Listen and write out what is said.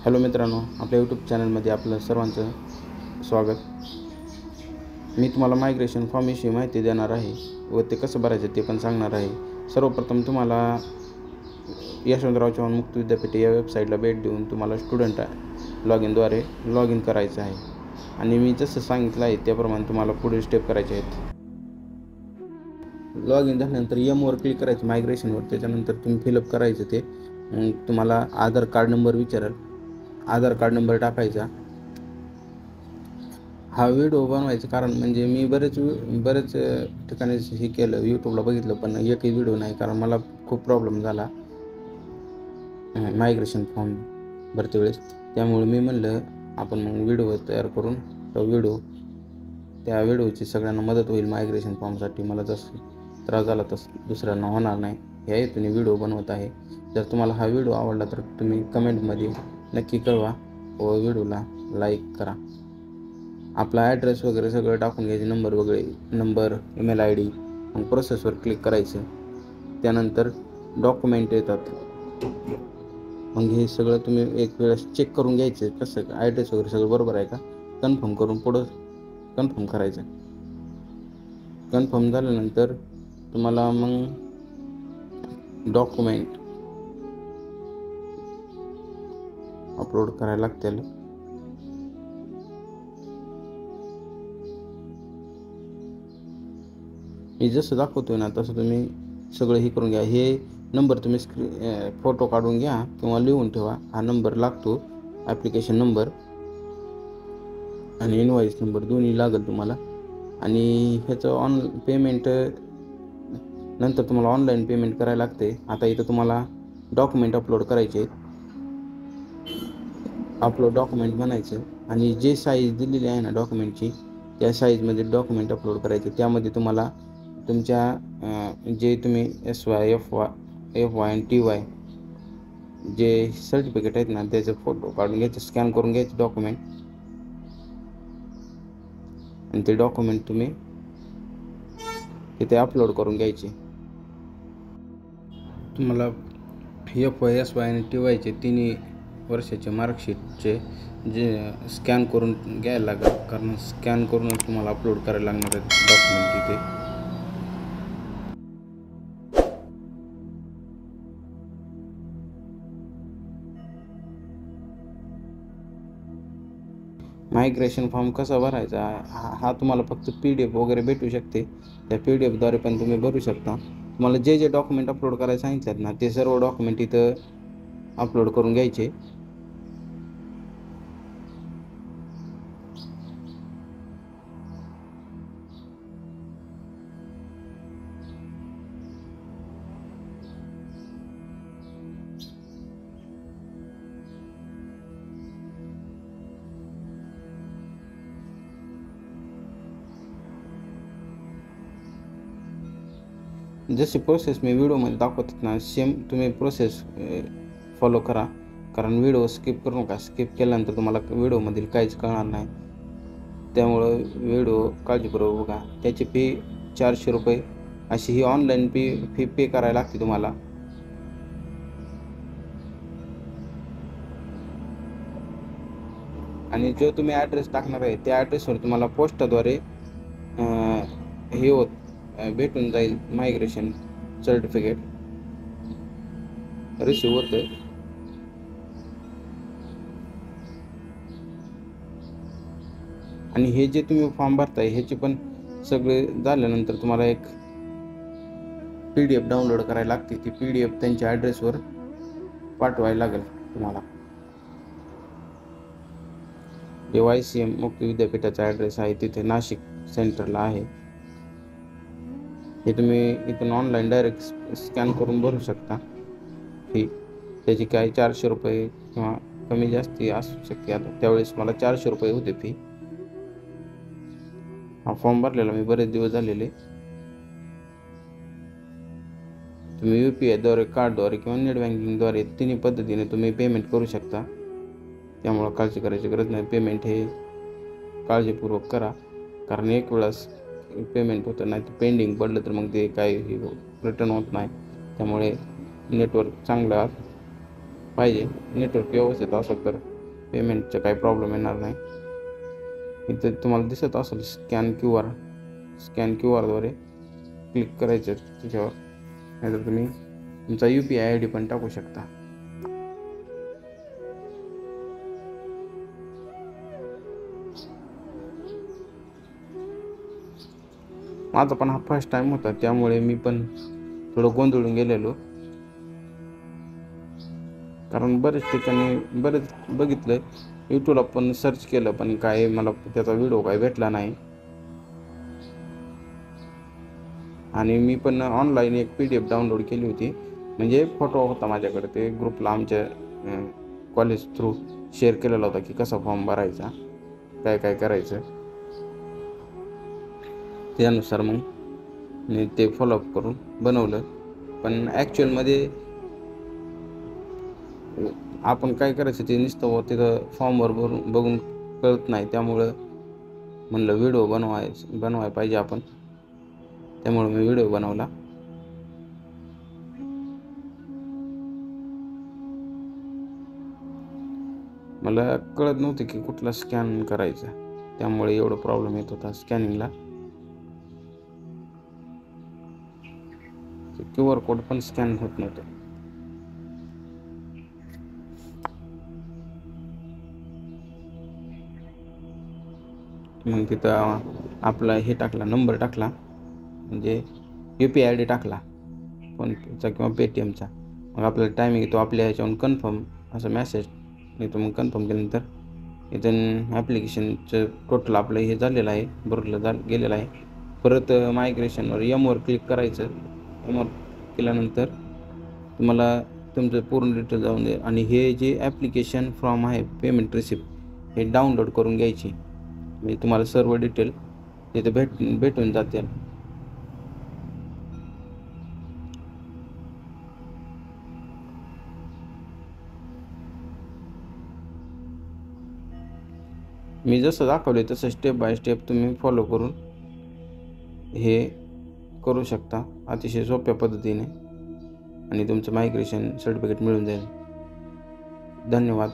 Hello मित्रांनो, आपल्या YouTube चॅनलमध्ये आपलं सर्वांचं स्वागत. मी तुम्हाला मायग्रेशन फॉर्मविषयी माहिती देणार आहे व ते कसं भरायचं ते पण सांगणार आहे. सर्वप्रथम तुम्हाला यशवंतराव चव्हाण मुक्त विद्यापीठ या वेबसाईटला भेट देऊन तुम्हाला स्टुडंट लॉगिनद्वारे लॉग इन करायचं आहे आणि मी जसं सांगितलं आहे त्याप्रमाणे तुम्हाला पुढील स्टेप करायचे आहेत. लॉग इन झाल्यानंतर यमवर क्लिक करायचं मायग्रेशनवर. त्याच्यानंतर तुम्ही फिलअप करायचं ते. तुम्हाला आधार कार्ड नंबर विचारेल, आधार कार्ड नंबर टाकायचा. हा व्हिडिओ बनवायचं कारण म्हणजे मी बरेच ठिकाणी हे केलं, यूट्यूबला बघितलं, पण एकही व्हिडिओ नाही, कारण मला खूप प्रॉब्लेम झाला मायग्रेशन फॉर्म भरते वेळेस. त्यामुळे मी म्हणलं आपण मग व्हिडिओ तयार करून त्या व्हिडिओची सगळ्यांना मदत होईल. मायग्रेशन फॉर्मसाठी मला जसं त्रास झाला तसं दुसऱ्यांना होणार नाही ह्या हेतूने व्हिडिओ बनवत आहे. जर तुम्हाला हा व्हिडिओ आवडला तर तुम्ही कमेंटमध्ये नक्की कळवा व व्हिडिओला लाईक करा. आपला ॲड्रेस वगैरे सगळं टाकून घ्यायचे, नंबर, ईमेल ID. मग प्रोसेसवर क्लिक करायचं. त्यानंतर डॉक्युमेंट येतात. मग हे सगळं तुम्ही एक वेळेस चेक करून घ्यायचं, कसं ॲड्रेस वगैरे सगळं बरोबर आहे का, कन्फर्म करून पुढं कन्फर्म करायचं. कन्फर्म झाल्यानंतर तुम्हाला मग डॉक्युमेंट अपलोड करायला लागतील. मी जसं दाखवतोय ना तसं तुम्ही सगळं हे करून घ्या. हे नंबर तुम्ही फोटो काढून घ्या किंवा लिहून ठेवा. हा नंबर लागतो, ॲप्लिकेशन नंबर आणि इनवॉइस नंबर दोन्ही लागेल तुम्हाला. आणि ह्याचं पेमेंट नंतर तुम्हाला ऑनलाईन पेमेंट करायला लागते. आता इथं तुम्हाला डॉक्युमेंट अपलोड करायचे. अपलोड डॉक्युमेंट बनायचं आणि जे साईज दिलेली आहे ना डॉक्युमेंटची, त्या साईजमध्ये डॉक्युमेंट अपलोड करायचे. त्यामध्ये तुम्हाला तुमच्या जे तुम्ही SY, FY आणि TY जे सर्टिफिकेट आहेत ना त्याचे फोटो काढून घ्यायचे, स्कॅन करून घ्यायचे डॉक्युमेंट, आणि ते डॉक्युमेंट तुम्ही तिथे अपलोड करून घ्यायचे. तुम्हाला FY, SY आणि TYचे तिन्ही वर्षाचे मार्कशीटचे जे स्कॅन करून घ्यायला लागेल, कारण स्कॅन करूनच तुम्हाला अपलोड करायला लागणार आहेत डॉक्युमेंट तिथे. मायग्रेशन फॉर्म कसा भरायचा हा तुम्हाला फक्त PDF वगैरे भेटू शकते. त्या PDF द्वारे पण तुम्ही भरू शकता. तुम्हाला जे डॉक्युमेंट अपलोड करायला सांगितलेत ना ते सर्व डॉक्युमेंट इथं अपलोड करून घ्यायचे. जशी प्रोसेस मी व्हिडिओमध्ये दाखवतात ना सेम तुम्ही प्रोसेस फॉलो करा, कारण व्हिडिओ स्किप करू नका. स्किप केल्यानंतर तुम्हाला व्हिडिओमधील काहीच कळणार नाही. त्यामुळं व्हिडिओ काळजीपूर्वक बघा. त्याची फी 400 रुपये अशी ही ऑनलाईन फी पे करायला लागते तुम्हाला. आणि जो तुम्ही ॲड्रेस टाकणार आहे त्या ॲड्रेसवर तुम्हाला पोस्टाद्वारे भेटून जाईल मायग्रेशन सर्टिफिकेट रिसिव्ह होतं. आणि हे जे तुम्ही फॉर्म भरताय ह्याचे पण सगळे झाल्यानंतर तुम्हाला एक PDF डाउनलोड करायला लागते. ती PDF त्यांच्या ॲड्रेसवर पाठवायला लागेल तुम्हाला. YCM मुक्त विद्यापीठाचा ॲड्रेस आहे तिथे नाशिक सेंटरला आहे. हे तुम्ही इथून ऑनलाईन डायरेक्ट स्कॅन करून भरू शकता. फी त्याची काही 400 रुपये किंवा कमी जास्ती असू शकते. आता त्यावेळेस मला 400 रुपये होते फी. हा फॉर्म भरलेला मी बरेच दिवस झालेले. तुम्ही UPI-द्वारे, कार्डद्वारे किंवा नेट बँकिंगद्वारे तिन्ही पद्धतीने तुम्ही पेमेंट करू शकता. त्यामुळं काळजी करायची गरज नाही. पेमेंट हे काळजीपूर्वक करा, कारण एक वेळेस पेमेंट होतं, नाही तर पेंडिंग पडलं तर मग ते काही रिटर्न होत नाही. त्यामुळे नेटवर्क चांगलं पाहिजे. नेटवर्क व्यवस्थित असेल तर पेमेंटचा काही प्रॉब्लेम येणार नाही. इथे तुम्हाला दिसत असेल स्कॅन क्यू आरद्वारे क्लिक करायचं त्याच्यावर, नाहीतर तुम्ही तुमचा UPI ID पण टाकू शकता. माझा पण हा फर्स्ट टाइम होता, त्यामुळे मी पण थोडं गोंधळून गेलेलो. कारण बरेच ठिकाणी बरेच बघितलं, यूट्यूबला पण सर्च केलं, पण काय मला त्याचा व्हिडिओ काय भेटला नाही. आणि मी पण ऑनलाईन एक PDF डाउनलोड केली होती, म्हणजे फोटो होता माझ्याकडे, ते ग्रुपला आमच्या कॉलेज थ्रू शेअर केलेला होता की कसा फॉर्म भरायचा, काय काय करायचं. त्यानुसार मग मी ते फॉलोअप करून बनवलं. पण ॲक्च्युअलमध्ये आपण काय करायचं ते नुसतं तिथं फॉर्मवर बघून कळत नाही. त्यामुळं म्हणलं व्हिडिओ बनवाय पाहिजे आपण, त्यामुळे मी व्हिडिओ बनवला. मला कळत नव्हतं की कुठला स्कॅन करायचा, त्यामुळे एवढा प्रॉब्लेम येत होता स्कॅनिंगला. QR कोड पण स्कॅन होत नव्हतं. मग तिथं आपला हे टाकला, नंबर टाकला, म्हणजे UPI ID टाकला फोनपेचा किंवा पेटीएमचा. मग आपल्याला टायमिंग येतो, आपल्या ह्याच्यावरून कन्फर्म असं मेसेज येतो. मग कन्फर्म केल्यानंतर इथून ॲप्लिकेशनचं टोटल आपलं हे झालेलं आहे, भरलं गेलेलं आहे. परत मायग्रेशनवर वर क्लिक करायचं. वर केल्यानंतर तुम्हाला तुमचं पूर्ण डिटेल जाऊन दे, आणि हे जे ॲप्लिकेशन फॉर्म आहे पेमेंट रिसिप्ट हे डाउनलोड करून घ्यायची. म्हणजे तुम्हाला सर्व डिटेल तिथे भेटून जातील. मी जसं दाखवले तसं स्टेप बाय स्टेप तुम्ही फॉलो करून हे करू शकता अतिशय सोप्या पद्धतीने, आणि तुमचं मायग्रेशन सर्टिफिकेट मिळून जाईल. धन्यवाद.